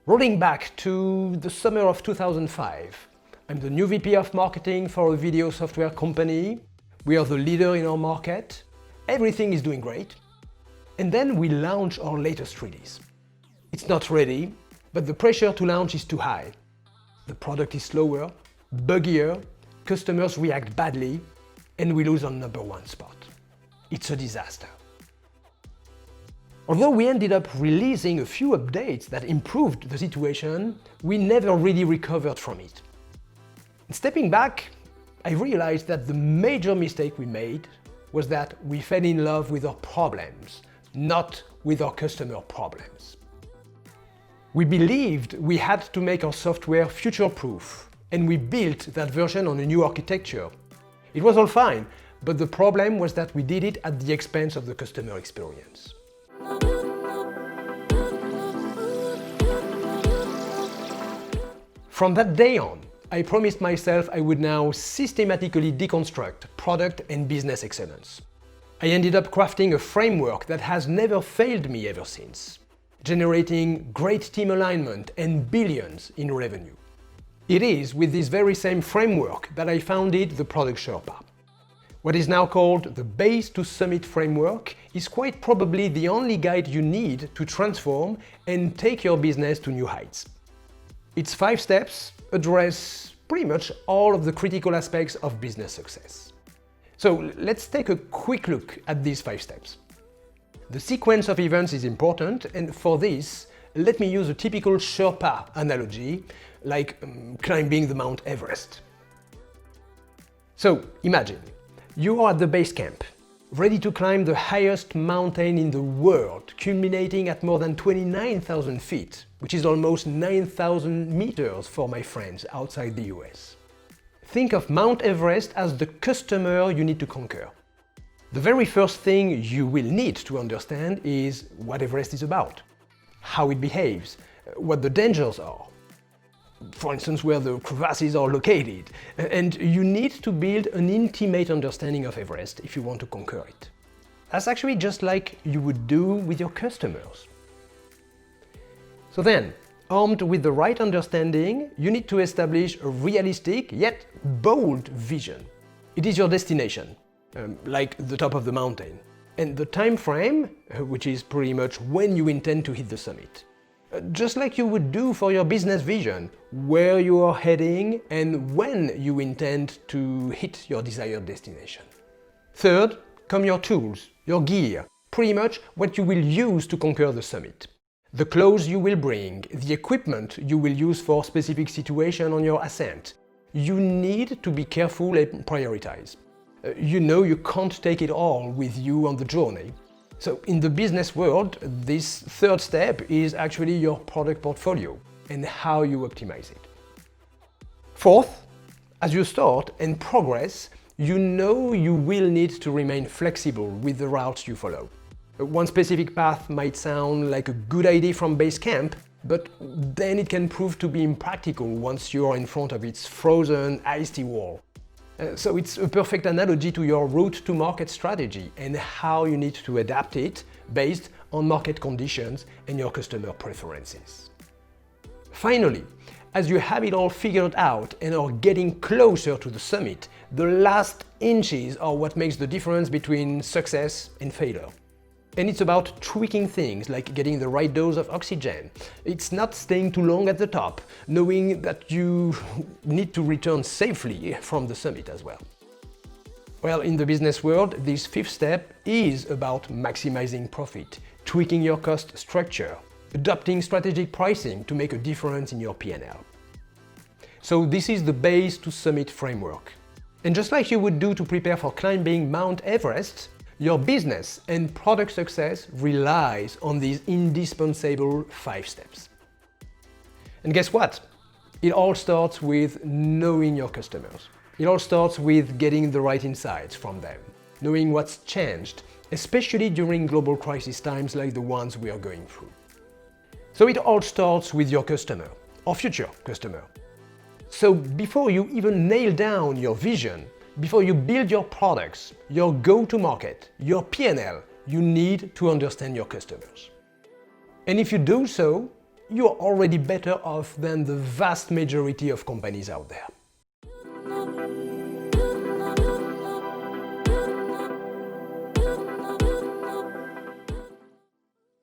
Rolling back to the summer of 2005, I'm the new VP of marketing for a video software company. We are the leader in our market. Everything is doing great. And then we launch our latest release. It's not ready, but the pressure to launch is too high. The product is slower, buggier, customers react badly, and we lose our #1 spot. It's a disaster. Although we ended up releasing a few updates that improved the situation, we never really recovered from it. Stepping back, I realized that the major mistake we made was that we fell in love with our problems, not with our customer problems. We believed we had to make our software future-proof, and we built that version on a new architecture. It was all fine, but the problem was that we did it at the expense of the customer experience. From that day on, I promised myself I would now systematically deconstruct product and business excellence. I ended up crafting a framework that has never failed me ever since, generating great team alignment and billions in revenue. It is with this very same framework that I founded the Product Sherpa. What is now called the Base to Summit framework is quite probably the only guide you need to transform and take your business to new heights. Its 5 steps address pretty much all of the critical aspects of business success. So let's take a quick look at these 5 steps. The sequence of events is important, and for this, let me use a typical Sherpa analogy, like climbing the Mount Everest. So imagine, you are at the base camp, ready to climb the highest mountain in the world, culminating at more than 29,000 feet, which is almost 9,000 meters for my friends outside the US. Think of Mount Everest as the customer you need to conquer. The very first thing you will need to understand is what Everest is about, how it behaves, what the dangers are, for instance where the crevasses are located, and you need to build an intimate understanding of Everest if you want to conquer it. That's actually just like you would do with your customers. So then, armed with the right understanding, you need to establish a realistic yet bold vision. It is your destination, like the top of the mountain, and the time frame, which is pretty much when you intend to hit the summit. Just like you would do for your business vision, where you are heading and when you intend to hit your desired destination. Third, come your tools, your gear, pretty much what you will use to conquer the summit. The clothes you will bring, the equipment you will use for specific situation on your ascent. You need to be careful and prioritize. You know you can't take it all with you on the journey. So in the business world, this third step is actually your product portfolio and how you optimize it. Fourth, as you start and progress, you know you will need to remain flexible with the routes you follow. One specific path might sound like a good idea from base camp, but then it can prove to be impractical once you are in front of its frozen, icy wall. So it's a perfect analogy to your route to market strategy and how you need to adapt it based on market conditions and your customer preferences. Finally, as you have it all figured out and are getting closer to the summit, the last inches are what makes the difference between success and failure. And it's about tweaking things like getting the right dose of oxygen. It's not staying too long at the top, knowing that you need to return safely from the summit as well. Well, in the business world, this 5th step is about maximizing profit, tweaking your cost structure, adopting strategic pricing to make a difference in your P&L. So this is the Base to Summit framework. And just like you would do to prepare for climbing Mount Everest, your business and product success relies on these indispensable 5 steps. And guess what? It all starts with knowing your customers. It all starts with getting the right insights from them, knowing what's changed, especially during global crisis times like the ones we are going through. So it all starts with your customer, or future customer. So before you even nail down your vision, before you build your products, your go-to-market, your P&L, you need to understand your customers. And if you do so, you're already better off than the vast majority of companies out there.